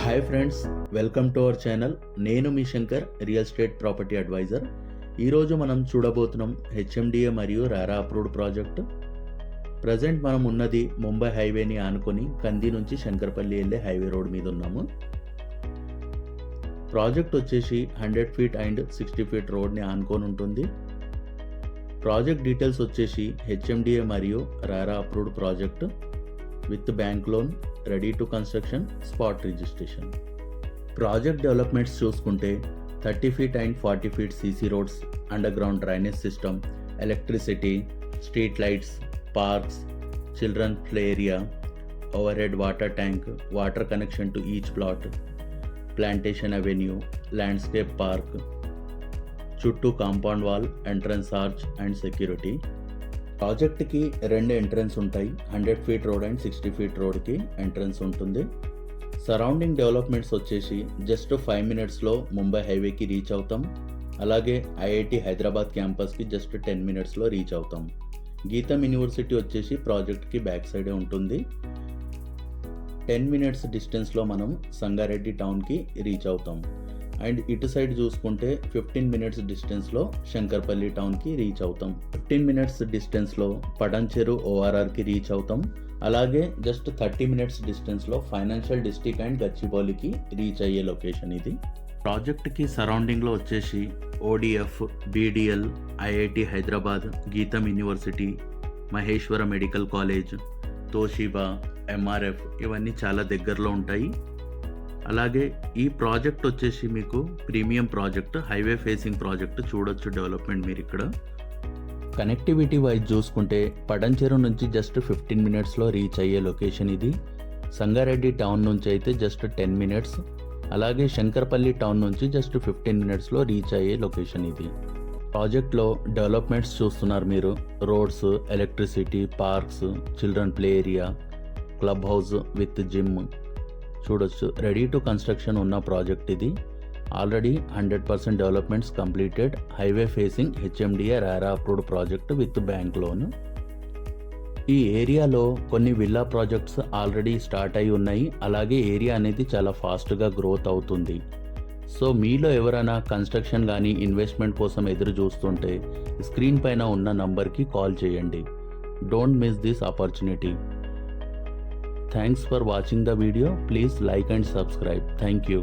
Hi friends, welcome to our channel. నేను మీ Shankar, real estate property advisor. ఈరోజు మనం చూడబోతున్నాం హెచ్ఎండిఏ మరియు రారా అప్రూవ్డ్ ప్రాజెక్ట్. ప్రజెంట్ మనం ఉన్నది ముంబై హైవేని ఆనుకొని కంది నుంచి శంకర్పల్లి వెళ్ళే హైవే రోడ్ మీద ఉన్నాము. ప్రాజెక్ట్ వచ్చేసి 100 ఫీట్ అండ్ 60 ఫీట్ రోడ్ని ఆనుకొని ఉంటుంది. ప్రాజెక్ట్ డీటెయిల్స్ వచ్చేసి హెచ్ఎండిఏ మరియు RERA approved project with bank loan, ready to construction, spot registration. Project developments చూసుకుంటే 30 feet and 40 feet CC roads, underground drainage system, electricity, street lights, parks, children play area, overhead water tank, water connection to each plot, plantation avenue, landscape park, చుట్టూ compound wall, entrance arch and security. ప్రాజెక్ట్కి 2 entrance ఉంటాయి. 100 feet road and 60 feet రోడ్కి entrance ఉంటుంది. Surrounding developments వచ్చేసి just 5 మినిట్స్లో ముంబై హైవేకి reach అవుతాం. అలాగే ఐఐటి హైదరాబాద్ క్యాంపస్కి జస్ట్ 10 మినిట్స్లో రీచ్ అవుతాం. గీతం యూనివర్సిటీ వచ్చేసి ప్రాజెక్ట్కి బ్యాక్ సైడే ఉంటుంది. 10 మినిట్స్ డిస్టెన్స్లో మనం సంగారెడ్డి టౌన్కి రీచ్ అవుతాం. అండ్ ఇటు సైడ్ చూసుకుంటే 15 మినిట్స్ డిస్టెన్స్లో శంకర్పల్లి టౌన్కి రీచ్ అవుతాం. 15 మినిట్స్ డిస్టెన్స్లో పడంచెరు ఓఆర్ఆర్కి రీచ్ అవుతాం. అలాగే జస్ట్ 30 మినిట్స్ డిస్టెన్స్లో ఫైనాన్షియల్ డిస్ట్రిక్ట్ అండ్ గచ్చిబౌలికి రీచ్ అయ్యే లొకేషన్ ఇది. ప్రాజెక్ట్కి సరౌండింగ్లో వచ్చేసి ఓడిఎఫ్, బీడిఎల్, ఐఐటి హైదరాబాద్, గీతం university, Maheshwara medical college, Toshiba, MRF ఇవన్నీ చాలా దగ్గరలో ఉంటాయి. అలాగే ఈ ప్రాజెక్ట్ వచ్చేసి మీకు premium project, highway facing project. చూడొచ్చు డెవలప్మెంట్ మీరు ఇక్కడ. కనెక్టివిటీ వైజ్ చూసుకుంటే పడంచెరు నుంచి జస్ట్ 15 మినిట్స్లో రీచ్ అయ్యే లొకేషన్ ఇది. సంగారెడ్డి టౌన్ నుంచి అయితే జస్ట్ 10 మినిట్స్. అలాగే శంకర్పల్లి టౌన్ నుంచి జస్ట్ 15 మినిట్స్లో రీచ్ అయ్యే లొకేషన్ ఇది. ప్రాజెక్ట్లో డెవలప్మెంట్స్ చూస్తున్నారు మీరు. Roads, electricity, parks, children play area, club house with gym చూడొచ్చు. రెడీ టు కన్స్ట్రక్షన్ ఉన్న ప్రాజెక్ట్ ఇది. Already 100% developments completed. Highway facing HMDA RERA approved project with bank loan. ఈ ఏరియాలో కొన్ని విల్లా ప్రాజెక్ట్స్ ఆల్రెడీ స్టార్ట్ అయి ఉన్నాయి. అలాగే ఏరియా అనేది చాలా ఫాస్ట్గా గ్రోత్ అవుతుంది. సో మీలో ఎవరైనా కన్స్ట్రక్షన్ కానీ ఇన్వెస్ట్మెంట్ కోసం ఎదురు చూస్తుంటే స్క్రీన్ పైన ఉన్న నంబర్కి కాల్ చేయండి. Don't miss this opportunity. Thanks for watching the video. Please like and subscribe. Thank you.